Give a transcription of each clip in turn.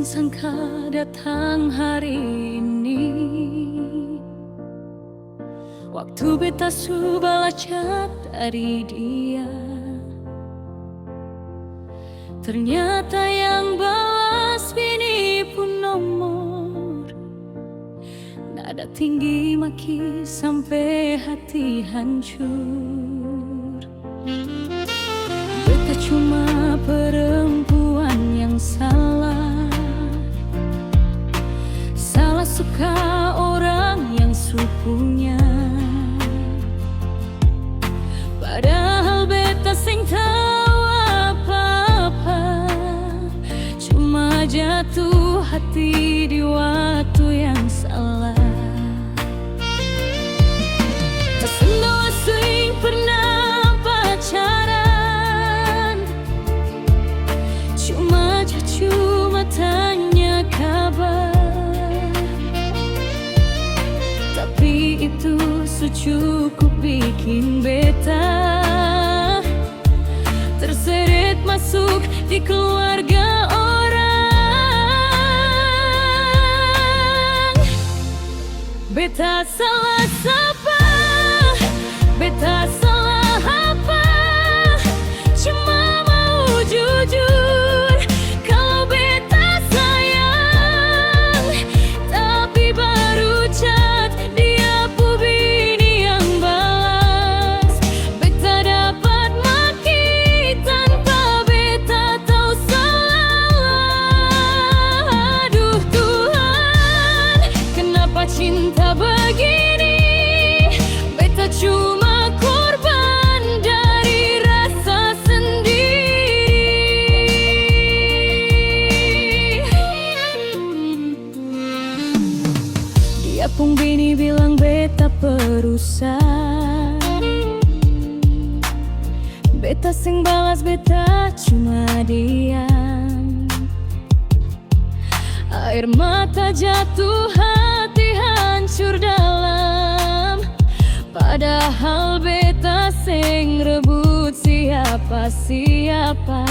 sangka datang hari ini. Waktu beta su balas chat dari dia, ternyata yang balas bini pun nomor. Nada tinggi maki sampai hati hancur. Beta cuma perempuan yang salah suka orang yang supunya. Padahal beta sing tahu apa-apa, cuma jatuh hati di waktu yang salah. Semua sing pernah pacaran, cuma tanya kabar. Tapi itu cukup bikin beta terseret masuk di keluarga orang. Beta salah siapa? Beta salah apa? Cuma mau jujur kalau beta sayang, tapi baru chat dia pu bini yang balas. Beta dapat maki tanpa beta tahu salah. Aduh Tuhan, kenapa cinta begini? Beta cuma korban dari rasa sendiri. Dia pun bini bilang beta perusak. Beta sing balas, beta cuma diam. Air mata jatuh, hati hancur dalam. Padahal beta sing rebut siapa-siapa.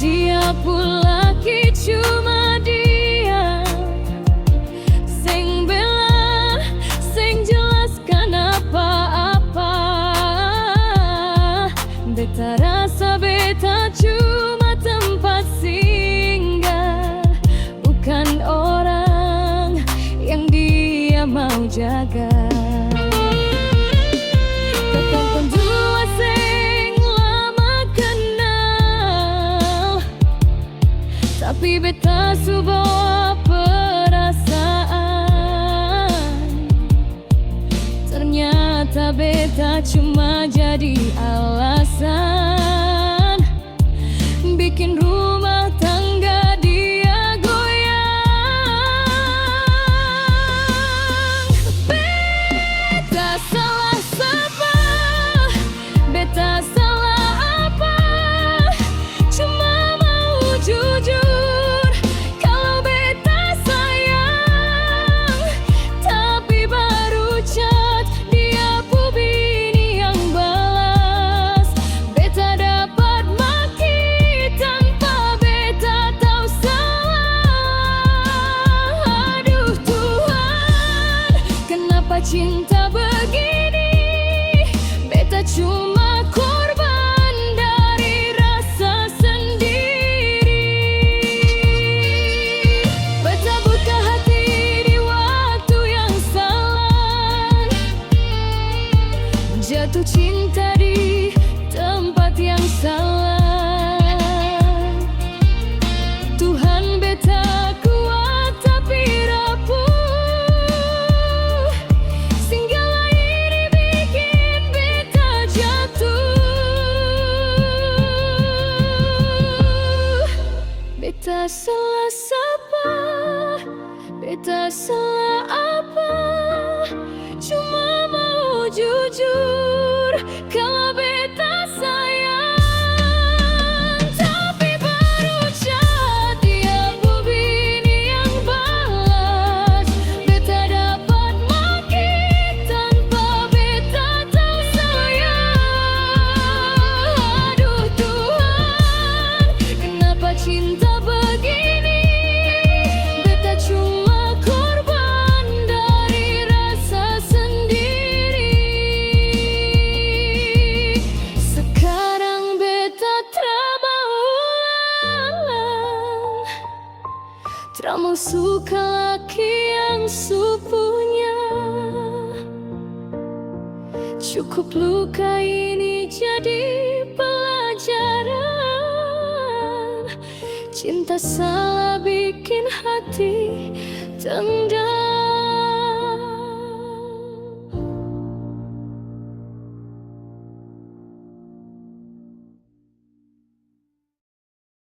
Dia pun laki cuma dia sing bela, sing jelaskan apa-apa. Beta rasa beta cuma tempat singgah, bukan orang yang dia mau jaga. Tetap pendua sing lama kenal, tapi beta su bawa perasaan. Ternyata beta cuma jadi alasan bikin rumah tangga dia goyang. Beta salah siapa? Beta salah apa? Cuma mau jujur kalau beta sayang, tapi baru chat dia pu bini yang balas. Beta dapat maki tanpa beta tahu salah. Aduh Tuhan, kenapa cinta begini? Beta cuma korban dari rasa sendiri. Beta buka hati di waktu yang salah, jatuh cinta di tempat yang salah. Tuhan beta kuat tapi rapuh, singgah ini bikin beta jatuh. Beta salah siapa? Beta salah apa? Cuma mau jujur kalau beta sayang, Cukup luka ini jadi pelajaran. Cinta salah bikin hati tendang.